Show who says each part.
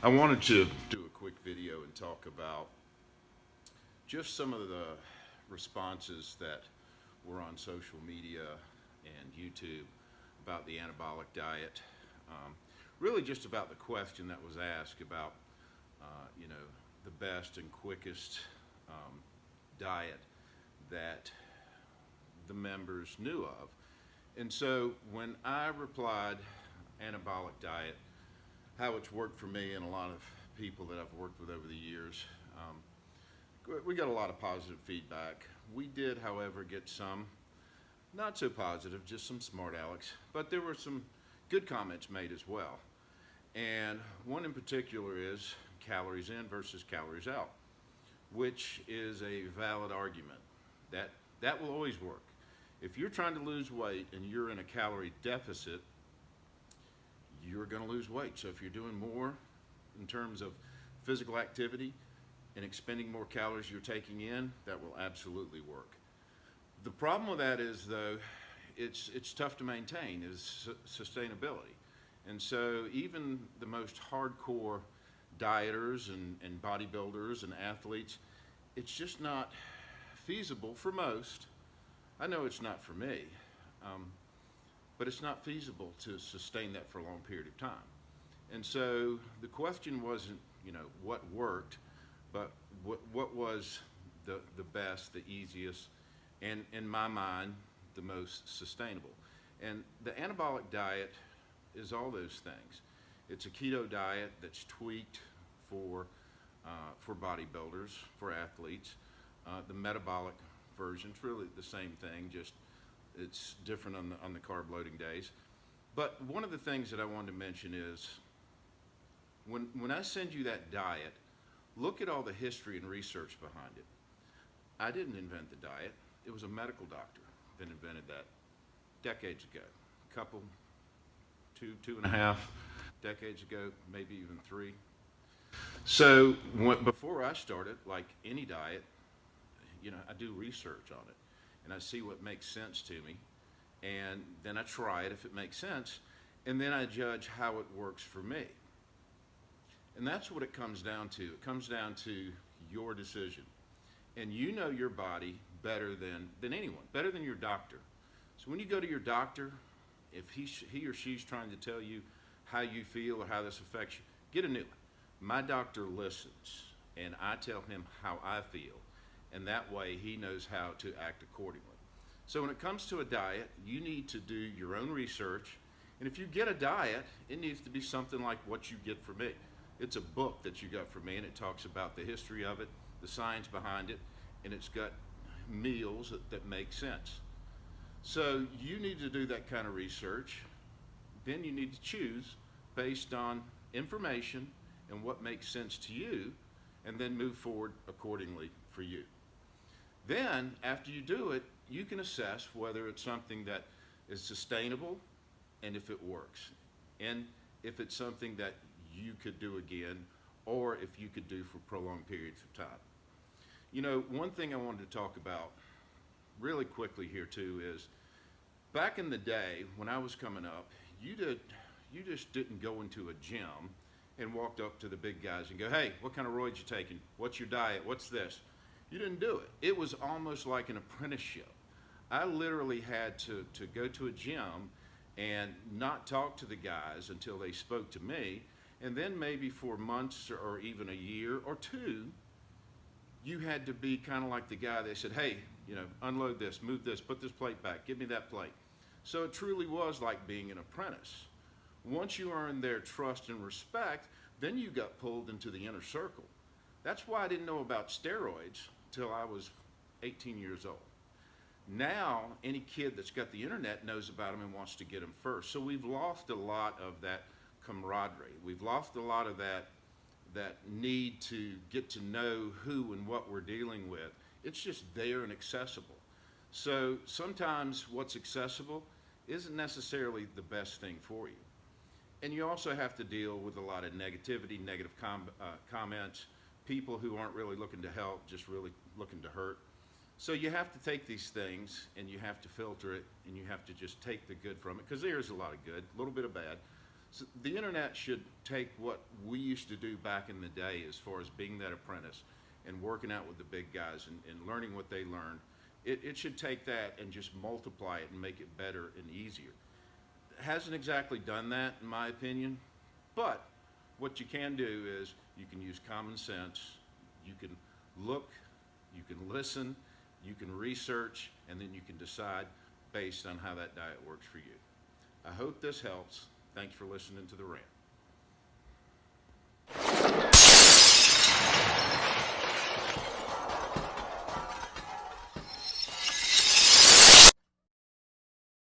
Speaker 1: I wanted to do a quick video and talk about just some of the responses that were on social media and YouTube about the anabolic diet. Um, Really, just about the question that was asked about, the best and quickest um, diet that the members knew of. And so when I replied, anabolic diet, how it's worked for me and a lot of people that I've worked with over the years, we got a lot of positive feedback. We did, however, get some not so positive, just some smart alecks, but there were some good comments made as well. And one in particular is calories in versus calories out, which is a valid argument. That will always work. If you're trying to lose weight and you're in a calorie deficit, you're going to lose weight. So if you're doing more in terms of physical activity and expending more calories you're taking in, that will absolutely work. The problem with that is, though, it's tough to maintain is sustainability. And so even the most hardcore dieters and bodybuilders and athletes, it's just not feasible for most. I know it's not for me, um, but it's not feasible to sustain that for a long period of time. And so the question wasn't, what worked, but what was the best, the easiest, and in my mind, the most sustainable. And the anabolic diet is all those things. It's a keto diet that's tweaked for bodybuilders, for athletes. The metabolic version is really the same thing, just it's different on the carb loading days. But one of the things that I wanted to mention is when I send you that diet, look at all the history and research behind it. I didn't invent the diet. It was a medical doctor that invented that decades ago. A couple, two and a half decades ago, maybe even three. So before I started, like any diet, I do research on it and I see what makes sense to me. And then I try it if it makes sense. And then I judge how it works for me. And that's what it comes down to. It comes down to your decision. And you know your body better than anyone, better than your doctor. So when you go to your doctor, if he or she's trying to tell you how you feel or how this affects you, get a new one. My doctor listens, and I tell him how I feel, and that way he knows how to act accordingly. So when it comes to a diet, you need to do your own research, and if you get a diet, it needs to be something like what you get from me. It's a book that you got from me, and it talks about the history of it, the science behind it, and it's got meals that make sense. So you need to do that kind of research. Then you need to choose based on information and what makes sense to you, and then move forward accordingly for you. Then, after you do it, you can assess whether it's something that is sustainable and if it works, and if it's something that you could do again, or if you could do for prolonged periods of time. One thing I wanted to talk about really quickly here too is back in the day when I was coming up, you just didn't go into a gym and walked up to the big guys and go, hey, what kind of roids you taking? What's your diet? What's this? You didn't do it. It was almost like an apprenticeship. I literally had to go to a gym and not talk to the guys until they spoke to me. And then maybe for months or even a year or two, you had to be kind of like the guy that said, hey, unload this, move this, put this plate back, give me that plate. So it truly was like being an apprentice. Once you earned their trust and respect, then you got pulled into the inner circle. That's why I didn't know about steroids till I was 18 years old. Now, any kid that's got the internet knows about them and wants to get them first. So we've lost a lot of that camaraderie. We've lost a lot of that need to get to know who and what we're dealing with. It's just there and accessible. So sometimes what's accessible isn't necessarily the best thing for you. And you also have to deal with a lot of negativity, negative comments, people who aren't really looking to help, just really looking to hurt. So you have to take these things and you have to filter it and you have to just take the good from it, because there is a lot of good, a little bit of bad. So the internet should take what we used to do back in the day as far as being that apprentice and working out with the big guys and learning what they learned. It should take that and just multiply it and make it better and easier. It hasn't exactly done that, in my opinion, but what you can do is you can use common sense, you can look, you can listen, you can research, and then you can decide based on how that diet works for you. I hope this helps. Thanks for listening to The Rant.